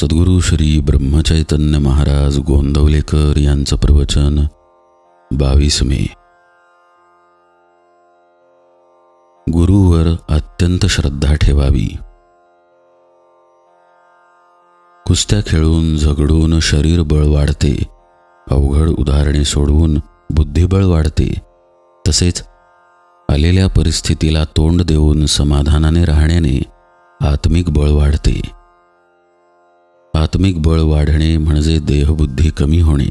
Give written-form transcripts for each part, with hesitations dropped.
सद्गुरु श्री ब्रह्मचैतन्य महाराज गोंदवलेकर यांचं प्रवचन 22 मे। गुरुवर अत्यंत श्रद्धा ठेवावी। कुस्त्या खेळून झगडून शरीर बळ वाढते, अवघड उदाहरणे सोडवून बुद्धिबळ वाढते। तसेच आलेल्या परिस्थितीला तोंड देऊन समाधानाने राहण्याने आत्मिक बळ वाढते। आत्मिक बळ वाढणे म्हणजे देहबुद्धी कमी होणे,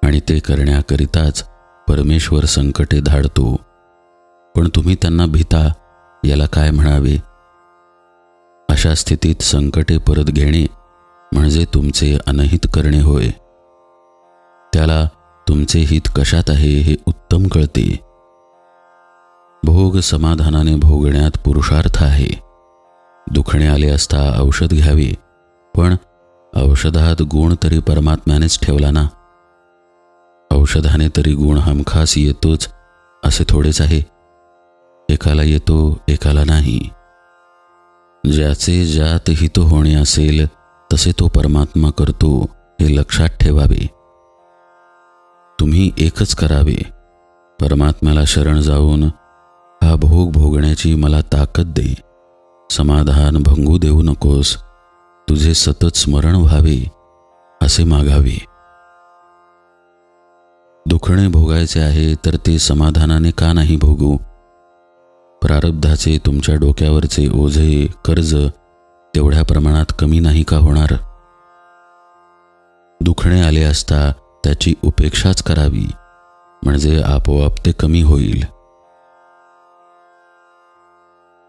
आणि ते करण्याकरिताच परमेश्वर संकटे धाडतो। पण तुम्ही त्यांना भीता, याला काय म्हणावे? अशा स्थितीत संकटे परत घेणे म्हणजे तुमचे अनहित करणे होय। त्याला तुमचे हित कशात आहे हे उत्तम कळते। भोग समाधानाने भोगण्यात पुरुषार्थ आहे। दुखणे आले असता औषध घ्यावे, पण औषधात गुण तरी परमात्म्यानेच ठेवला ना। औषधाने तरी गुण हमखास येतोच असे थोडेच आहे। एकाला येतो, एकाला नाही। ज्याचे ज्यात हित होणे असेल तसे तो परमात्मा करतो, हे लक्षात ठेवावे। तुम्ही एकच करावे, परमात्म्याला शरण जाऊन हा भोग भोगण्याची मला ताकद दे, समाधान भंगू देऊ नकोस, तुझे सतत स्मरण व्हावे असे मागावे। दुखणे भोगायचे आहे तर ते समाधानाने का नाही भोगू? प्रारब्धाचे तुमच्या डोक्यावरचे ओझे कर्ज तेवढ्या प्रमाणात कमी नाही का होणार? दुखणे आले असता त्याची उपेक्षाच करावी, म्हणजे आपोआप ते कमी होईल।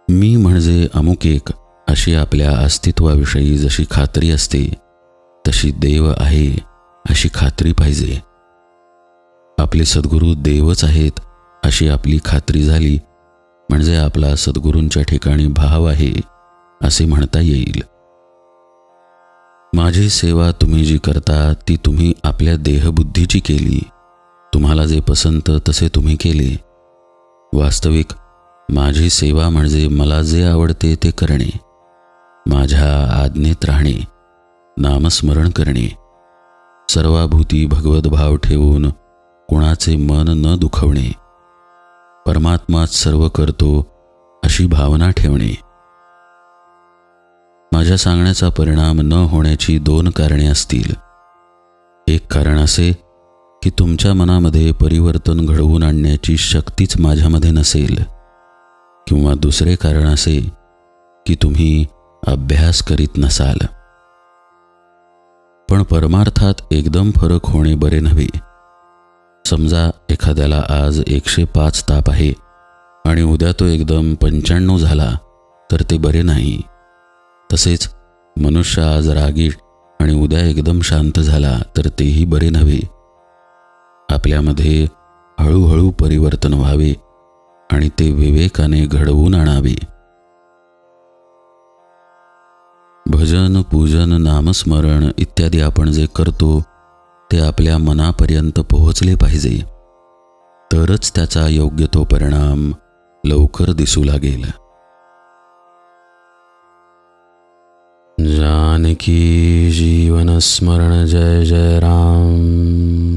मी म्हणजे अमुक एक अशी आपल्या अस्तित्वाविषयी जशी खात्री असते, तशी देव आहे अशी खात्री पाहिजे। आपले सद्गुरू देवच आहेत अशी आपली खात्री झाली म्हणजे आपला सद्गुरूंच्या ठिकाणी भाव आहे असे म्हणता येईल। माझी सेवा तुम्ही जी करता ती तुम्ही आपल्या देहबुद्धीची केली, तुम्हाला जे पसंत तसे तुम्ही केले। वास्तविक माझी सेवा म्हणजे मला जे आवडते ते करणे, माझ्या आज्ञेत राहणे, नामस्मरण करणे, सर्वाभूती भगवत भाव ठेवून कुणाचे मन न दुखवणे, परमात्माच सर्व करतो अशी भावना ठेवणे। माझ्या सांगण्याचा परिणाम न होण्याची 2 कारणे असतील। एक कारण असे की तुमच्या मनामध्ये परिवर्तन घडवून आणण्याची शक्तीच माझ्यामध्ये नसेल, किंवा दुसरे कारण असे की तुम्ही अभ्यास करीत नसाल। पण परमार्थात एकदम फरक होणे बरे नव्हे। समजा एखाद्याला आज 105 ताप आहे आणि उद्या तो एकदम 95 झाला तर ते बरे नाही। तसेच मनुष्य आज रागीट आणि उद्या एकदम शांत झाला तर तेही बरे नव्हे। आपल्यामध्ये हळूहळू परिवर्तन व्हावे आणि ते विवेकाने घडवून आणावे। भजन, पूजन, नामस्मरण इत्यादी आपण जे करतो ते आपल्या मनापर्यंत पोहोचले पाहिजे, तरच त्याचा योग्य तो परिणाम लवकर दिसू लागेल। जानकी जीवन स्मरण जय जय राम।